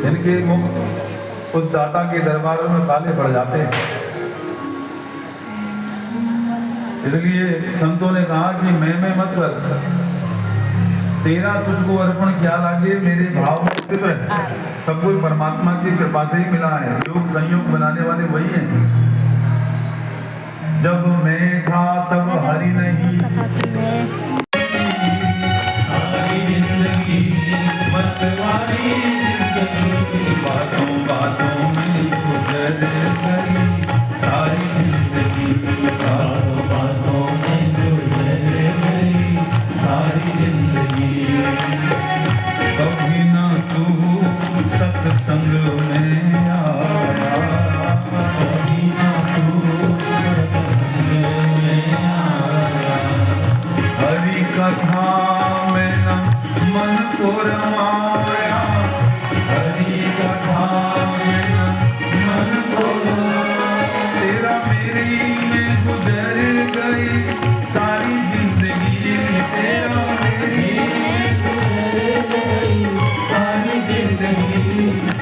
इनके मुख उस दाता के दरबारों में काले पड़ जाते हैं। इसलिए संतों ने कहा कि मैं मत कर, तेरा तुझको अर्पण क्या लागे, मेरे भाव में स्थित है। सब कुछ परमात्मा की कृपा से ही मिला है। योग संयोग बनाने वाले वही हैं। जब मैं था तब हरि नहीं, मतवारी बातों बातों में गुजर गई सारी जिंदगी, बातों बातों में गुजर गई सारी जिंदगी। कभी ना तू सत्संग में आया, कभी ना तू सत्संग में आया। हरि कथा में न मन को रमाया, हरि कथा में न मन को रमाया। तेरा मेरी में गुजर गई सारी जिंदगी, तेरा मेरी में गुजर गई सारी जिंदगी।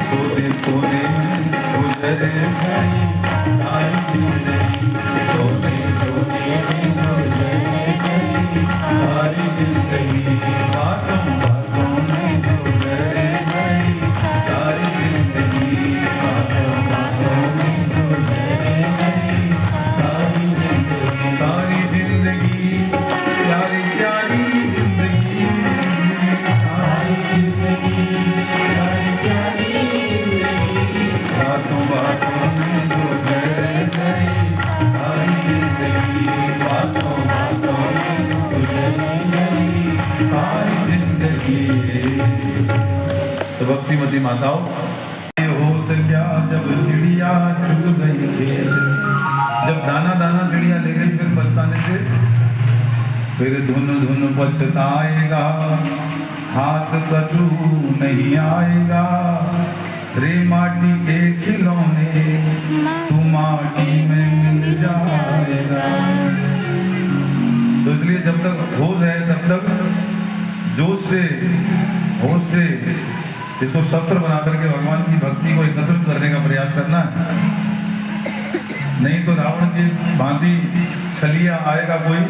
सोने सोने में गुजर गई सारी जिंदगी, सोने सोने में गुजर गई सारी जिंदगी। बातों बातों में गुजर गई सारी जिंदगी, बातों बातों में गुजर गई सारी जिंदगी। सारी जिंदगी प्यारी प्यारी जिंदगी, सारी जिंदगी प्यारी प्यारी जिंदगी। बातों बातों में गुजर गई सारी जिंदगी, बातों बातों में गुजर गई सारी जिंदगी। तो भक्तिमती माताओं, होत क्या जब चिड़िया चुग गई खेत, जब दाना दाना चिड़िया ले गई फिर पछताने से, फिर धुन धुन पछताएगा, हाथ कटू नहीं आएगा। रे माटी के खिलौने तू माटी में मिल जाएगा। तो इसलिए जब तक होश है तब तक जोश से होश से इसको शस्त्र बना करके भगवान की भक्ति को एकत्रित करने का प्रयास करना है। नहीं तो रावण की भांति छलिया आएगा कोई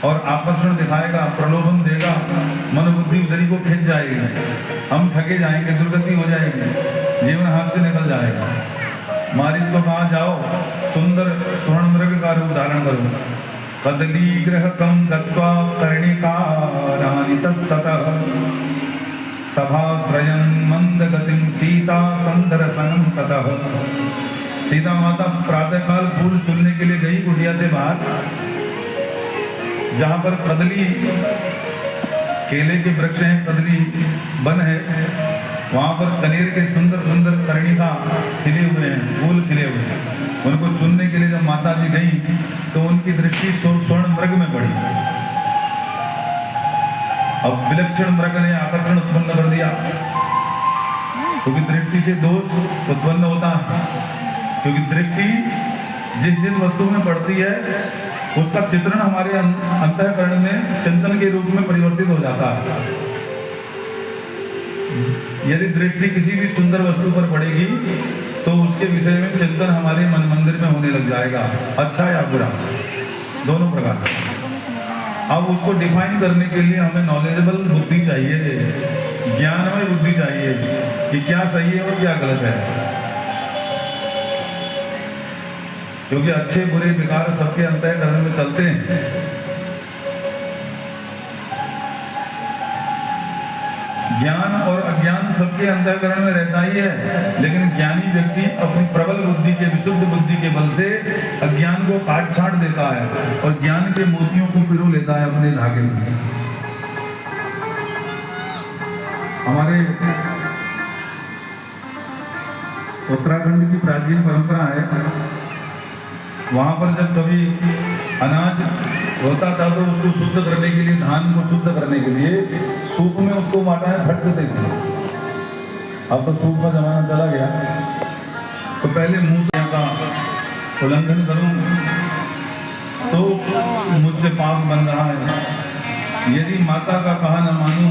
और आकर्षण दिखाएगा, प्रलोभन देगा, मन बुद्धि उधरी को खिंच जाएगी, हम ठगे जाएंगे, दुर्गति हो जाएगी, जीवन हाथ से निकल जाएगा। मारीच को कहा जाओ सुंदर स्वर्ण मृग का रूप धारण करो, कदली ग्रह कम दत्वा कर्णिकारानि तस्ततः सभात्रयं मंदगतिं सीता संदर्शनं ततः। सीता माता प्रातःकाल फूल चुनने के लिए गई कुटिया से बाहर, जहां पर कदली केले के वृक्ष हैं, कदली वन है, वहां पर कनेर के सुंदर सुंदर कर्णिका खिले हुए हैं, फूल खिले हुए हैं। उनको चुनने के लिए जब माता जी गई तो उनकी दृष्टि स्वर्ण मृग में पड़ी। अब विलक्षण मृग ने आकर्षण उत्पन्न कर दिया, क्योंकि दृष्टि से दोष उत्पन्न होता है। क्योंकि दृष्टि जिस जिस वस्तु में पड़ती है उसका चित्रण हमारे अंतःकरण में चिंतन के रूप में परिवर्तित हो जाता है। यदि दृष्टि किसी भी सुंदर वस्तु पर पड़ेगी तो उसके विषय में चिंतन हमारे मन मंदिर में होने लग जाएगा, अच्छा या बुरा, दोनों प्रकार। अब उसको डिफाइन करने के लिए हमें नॉलेजेबल बुद्धि चाहिए, ज्ञानमय बुद्धि चाहिए कि क्या सही है और क्या गलत है। क्योंकि अच्छे बुरे विकार सबके अंतःकरण में चलते हैं। ज्ञान और अज्ञान सबके अंतःकरण में रहता ही है, लेकिन ज्ञानी व्यक्ति अपनी प्रबल बुद्धि के, विशुद्ध बुद्धि के बल से अज्ञान को काट छाट देता है और ज्ञान के मोतियों को पिरो लेता है अपने धागे में। हमारे उत्तराखंड की प्राचीन परंपरा है, वहां पर जब कभी अनाज होता था तो उसको शुद्ध करने के लिए, धान को शुद्ध करने के लिए सूप में उसको माटाएं फटकते थे। अब तो सूप का जमाना चला गया, तो पहले मुंह का उल्लंघन करूं तो मुझसे पाप बन रहा है। यदि माता का कहा न मानूं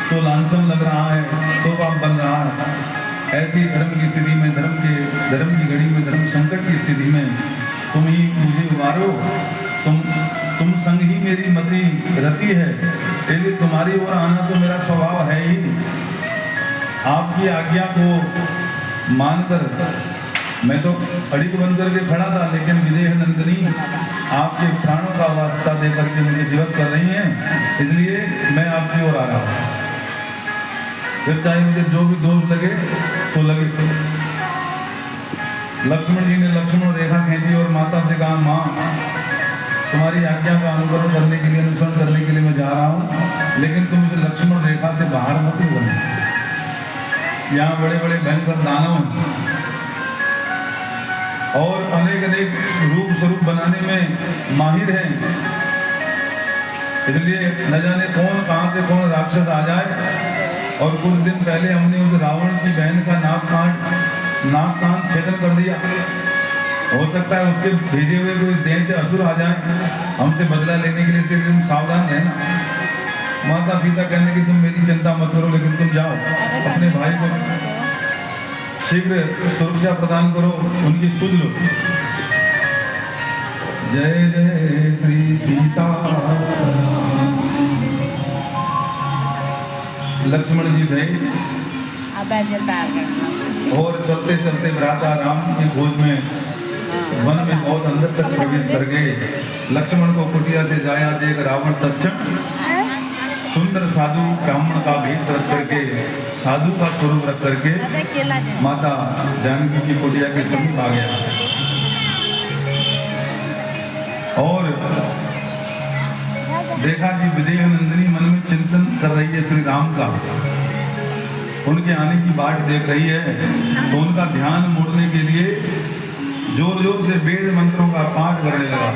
तो लांछन लग रहा है, तो पाप बन रहा है। ऐसी धर्म की स्थिति में, धर्म की घड़ी में, धर्म संकट की स्थिति में तुम ही मुझे उबारो। तुम संग ही मेरी मति रति है, इसलिए तुम्हारी ओर आना तो मेरा स्वभाव है ही। आपकी आज्ञा को मानकर मैं तो अड़िक बन करके खड़ा था, लेकिन विदेह नंदिनी आपके प्राणों का वास्ता दे करके मुझे दिवस कर रही हैं, इसलिए मैं आपकी ओर आ रहा हूँ। फिर चाहे मुझे जो भी दोष लगे तो लगे। लक्ष्मण जी ने लक्ष्मण रेखा खींची और माता से कहा, माँ तुम्हारी आज्ञा का अनुकरण करने के लिए, अनुसरण करने के लिए मैं जा रहा हूँ, लेकिन तुम इसे लक्ष्मण रेखा से बाहर मत निकलना। यहाँ बड़े बड़े भयंकर दानव और अनेक अनेक रूप स्वरूप बनाने में माहिर हैं, इसलिए न जाने कौन कहां से कौन राक्षस आ जाए। और कुछ दिन पहले हमने उस रावण की बहन का नाक कान छेदन कर दिया। हो सकता है उसके भेजे हुए कोई दैत्य असुर आ जाए हमसे बदला लेने के लिए, इसलिए तुम सावधान रहना। माता सीता कहने की तुम मेरी चिंता मत करो, लेकिन तुम जाओ अपने भाई को शीघ्र सुरक्षा प्रदान करो, उनकी सुध लो। जय जय श्री सीता। लक्ष्मण जी गए और चलते चलते भ्राता राम की खोज में वन में बहुत अंदर तक प्रवेश कर गए। लक्ष्मण को कुटिया से जाया देख रावण तत्क्षण सुंदर साधु ब्राह्मण का भेष रख करके, साधु का स्वरूप रख करके माता जानकी की कुटिया के समीप आ गया और देखा कि विदेह नंदिनी मन में चिंतन कर रही है श्री राम का, उनके आने की बाट देख रही है। तो उनका ध्यान मोड़ने के लिए जोर जोर से वेद मंत्रों का पाठ करने लगा।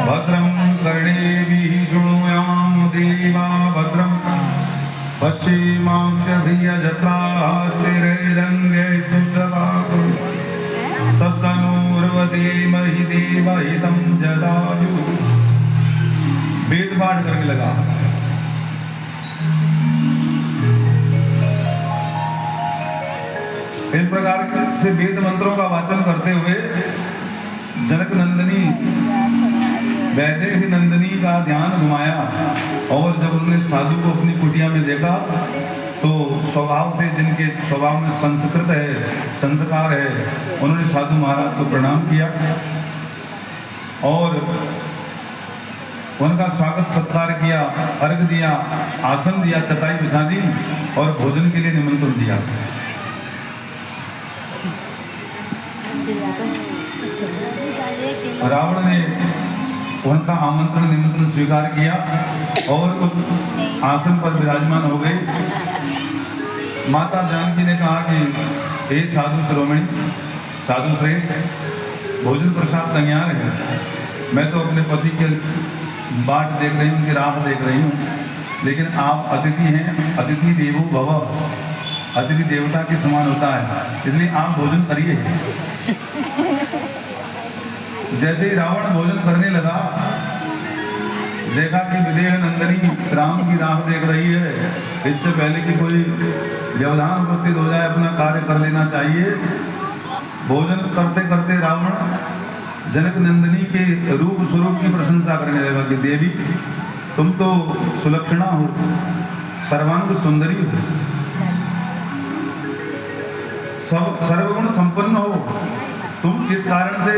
भद्रम कर्णेभिः शृणुयाम देवा भद्रम पश्चिमाक्षभिर्यजत्राः स्थिरैरङ्गैः सुष्ठुवागुः तस्तनूर्वधीमहि देवहितं जदायुः। वेद पाठ करने लगा। इस प्रकार से वेद मंत्रों का वाचन करते हुए जनक नंदिनी वैदेही नंदिनी का ध्यान घुमाया और जब उन्होंने साधु को अपनी कुटिया में देखा तो स्वभाव से, जिनके स्वभाव में संस्कृत है, संस्कार है, उन्होंने साधु महाराज को प्रणाम किया और उनका स्वागत सत्कार किया, अर्घ दिया, आसन दिया, चटाई बिछा दी और भोजन के लिए निमंत्रण दिया। रावण ने उनका आमंत्रण निमंत्रण स्वीकार किया और उस आसन पर विराजमान हो गए। माता जानकी ने कहा कि हे साधु शिरोमणि, साधु श्रेष्ठ, भोजन प्रसाद तैयार है। मैं तो अपने पति के बाट देख रही हूँ, उनकी राह देख रही हूँ, लेकिन आप अतिथि हैं, अतिथि देवो भव, अतिथि देवता के समान होता है, इसलिए आप भोजन करिए। जैसे ही रावण भोजन करने लगा, देखा कि विदेह नंदिनी राम की राह देख रही है, इससे पहले कि कोई व्यवधान उपस्थित हो जाए अपना कार्य कर लेना चाहिए। भोजन करते करते रावण जनक नंदिनी के रूप स्वरूप की प्रशंसा करने लगा कि देवी तुम तो सुलक्षणा हो, सर्वांग सुंदरी हो, सर्वगुण संपन्न हो, तुम किस कारण से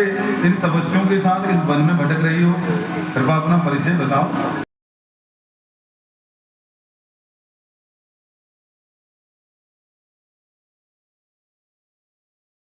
इन तपस्वियों के साथ इस वन में भटक रही हो? कृपया अपना परिचय बताओ।